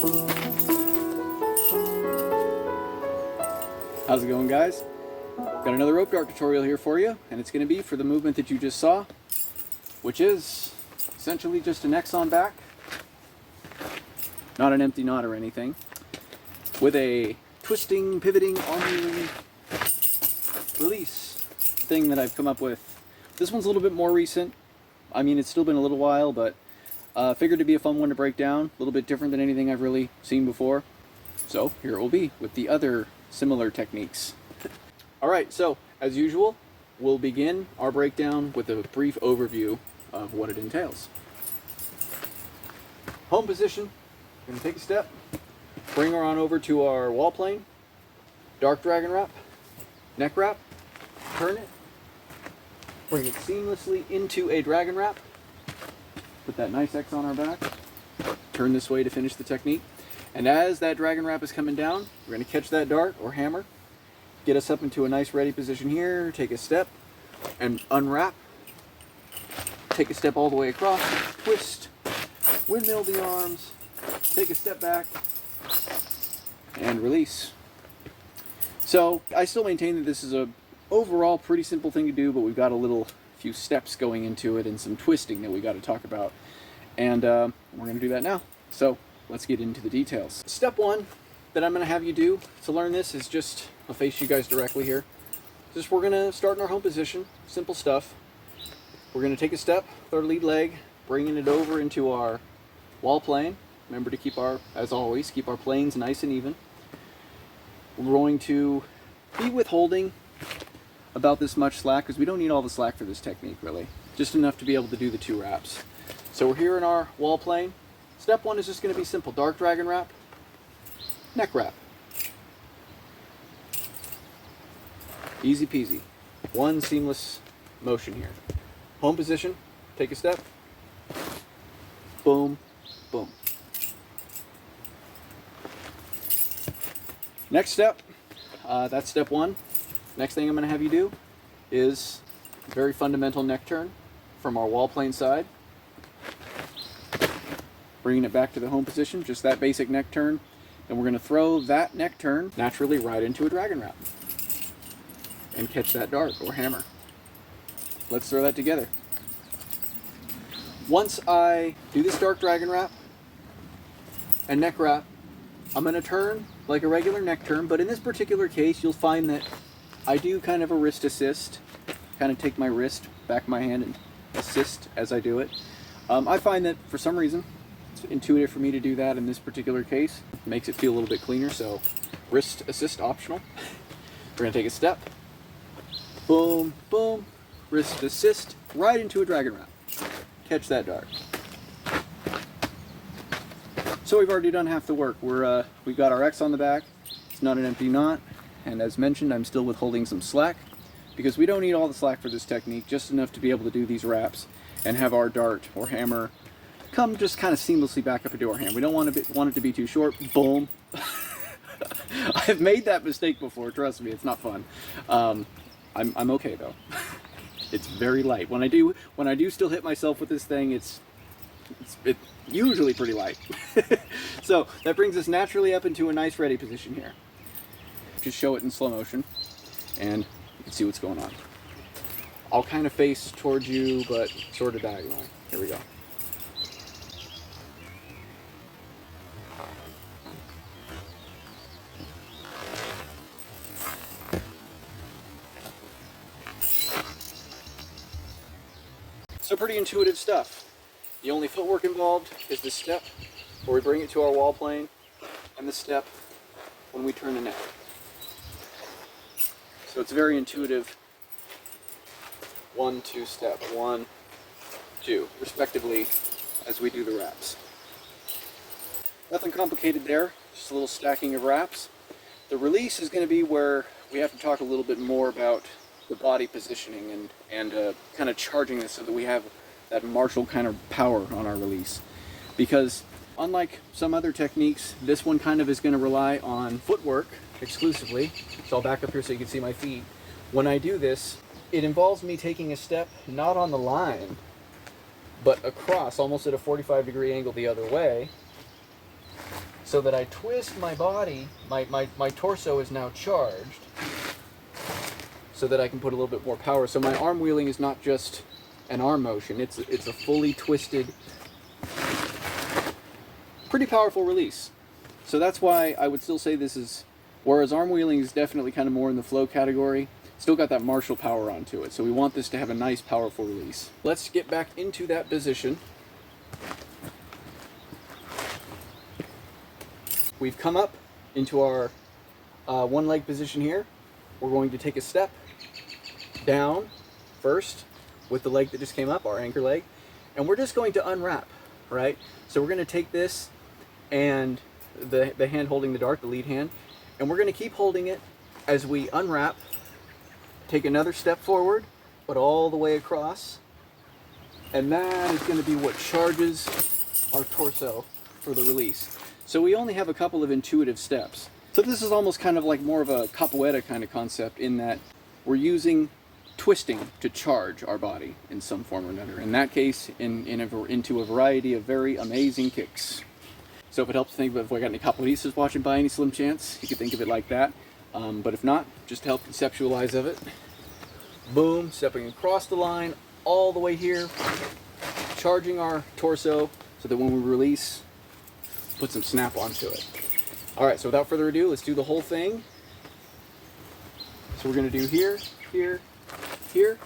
How's it going, guys? Got another rope dart tutorial here for you, and it's going to be for the movement that you just saw, which is essentially just an X on back, not an empty knot or anything, with a twisting, pivoting, arm release thing that I've come up with. This one's a little bit more recent. I mean, it's still been a little while, but figured to be a fun one to break down, a little bit different than anything I've really seen before. So here it will be with the other similar techniques. Alright, so as usual, we'll begin our breakdown with a brief overview of what it entails. Home position, we're going to take a step, bring her on over to our wall plane, dark dragon wrap, neck wrap, turn it, bring it seamlessly into a dragon wrap, put that nice X on our back, turn this way to finish the technique. And as that dragon wrap is coming down, we're going to catch that dart or hammer, get us up into a nice ready position here, take a step and unwrap, take a step all the way across, twist, windmill the arms, take a step back, and release. So I still maintain that this is a overall pretty simple thing to do, but we've got a few steps going into it and some twisting that we got to talk about. And we're going to do that now. So let's get into the details. Step one that I'm going to have you do to learn this is just, I'll face you guys directly here. Just we're going to start in our home position, simple stuff. We're going to take a step with our lead leg, bringing it over into our wall plane. Remember to keep as always, keep our planes nice and even. We're going to be withholding about this much slack because we don't need all the slack for this technique really. Just enough to be able to do the 2 wraps. So we're here in our wall plane. Step one is just going to be simple. Dark dragon wrap, neck wrap. Easy peasy. One seamless motion here. Home position, take a step. Boom, boom. Next step, that's step one. Next thing I'm going to have you do is a very fundamental neck turn from our wall plane side. Bringing it back to the home position, just that basic neck turn. And we're going to throw that neck turn naturally right into a dragon wrap. And catch that dart or hammer. Let's throw that together. Once I do this dark dragon wrap and neck wrap, I'm going to turn like a regular neck turn, but in this particular case, you'll find that I do kind of a wrist assist. Kind of take my wrist, back my hand, and assist as I do it. I find that for some reason, it's intuitive for me to do that in this particular case. It makes it feel a little bit cleaner, so wrist assist optional. We're going to take a step. Boom, boom, wrist assist, right into a dragon wrap. Catch that dart. So we've already done half the work. We've got our X on the back. It's not an empty knot. And as mentioned, I'm still withholding some slack because we don't need all the slack for this technique, just enough to be able to do these wraps and have our dart or hammer come just kind of seamlessly back up into our hand. We don't want it to be too short. Boom. I've made that mistake before. Trust me, it's not fun. I'm okay though. It's very light. When I do still hit myself with this thing, it's usually pretty light. So that brings us naturally up into a nice ready position here. Just show it in slow motion, and you can see what's going on. I'll kind of face towards you, but sort of diagonally. Here we go. So pretty intuitive stuff. The only footwork involved is the step where we bring it to our wall plane and the step when we turn the neck. So it's very intuitive. 1, 2 step, 1, 2, respectively, as we do the wraps. Nothing complicated there, just a little stacking of wraps. The release is going to be where we have to talk a little bit more about the body positioning and kind of charging this so that we have that martial kind of power on our release. Because unlike some other techniques, this one kind of is going to rely on footwork exclusively. So I'll back up here so you can see my feet. When I do this, it involves me taking a step not on the line, but across, almost at a 45-degree angle the other way, so that I twist my body, my torso is now charged, so that I can put a little bit more power. So my arm wheeling is not just an arm motion, it's a fully twisted, pretty powerful release. So that's why I would still say this is, whereas arm wheeling is definitely kind of more in the flow category, still got that martial power onto it. So we want this to have a nice, powerful release. Let's get back into that position. We've come up into our one leg position here. We're going to take a step down first with the leg that just came up, our anchor leg, and we're just going to unwrap, right? So we're going to take this and the hand holding the dart, the lead hand, and we're going to keep holding it as we unwrap, take another step forward, but all the way across, and that is going to be what charges our torso for the release. So we only have a couple of intuitive steps. So this is almost kind of like more of a capoeira kind of concept, in that we're using twisting to charge our body in some form or another. In that case, into a variety of very amazing kicks. So if it helps to think about if I got any capoeiristas watching by any slim chance, you could think of it like that. But if not, just to help conceptualize of it. Boom, stepping across the line, all the way here, charging our torso so that when we release, put some snap onto it. All right, so without further ado, let's do the whole thing. So we're gonna do here, here, here.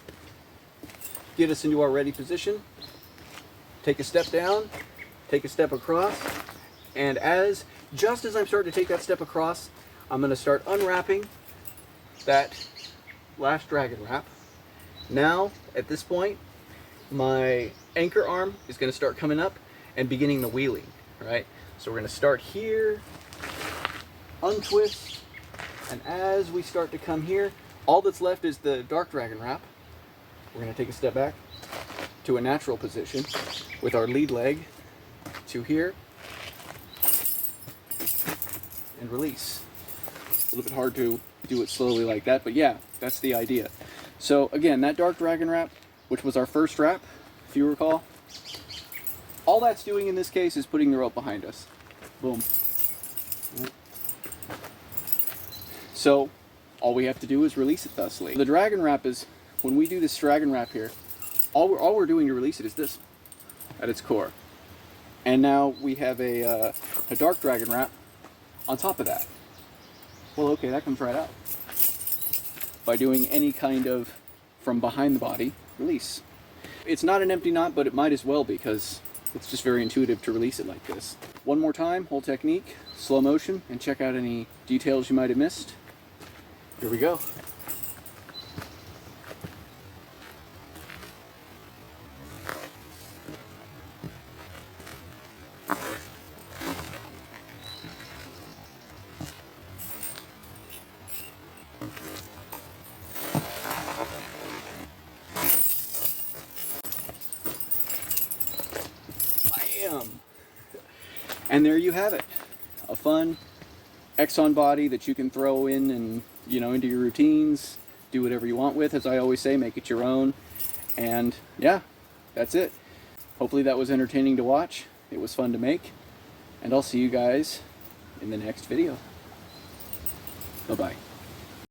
Get us into our ready position. Take a step down, take a step across, and just as I'm starting to take that step across, I'm gonna start unwrapping that last dragon wrap. Now, at this point, my anchor arm is gonna start coming up and beginning the wheeling, right? So we're going to start here, untwist, and as we start to come here, all that's left is the dark dragon wrap. We're going to take a step back to a natural position with our lead leg to here, and release. A little bit hard to do it slowly like that, but yeah, that's the idea. So again, that dark dragon wrap, which was our first wrap, if you recall, all that's doing in this case is putting the rope behind us. Boom. So all we have to do is release it thusly. The dragon wrap is, when we do this dragon wrap here, all we're doing to release it is this, at its core. And now we have a dark dragon wrap on top of that. Well, okay, that comes right out. By doing any kind of, from behind the body, release. It's not an empty knot, but it might as well be, because it's just very intuitive to release it like this. One more time, whole technique, slow motion, and check out any details you might have missed. Here we go. And there you have it, a fun Exxon body that you can throw in and, you know, into your routines, do whatever you want with. As I always say, make it your own. And yeah, that's it. Hopefully that was entertaining to watch. It was fun to make. And I'll see you guys in the next video. Bye-bye.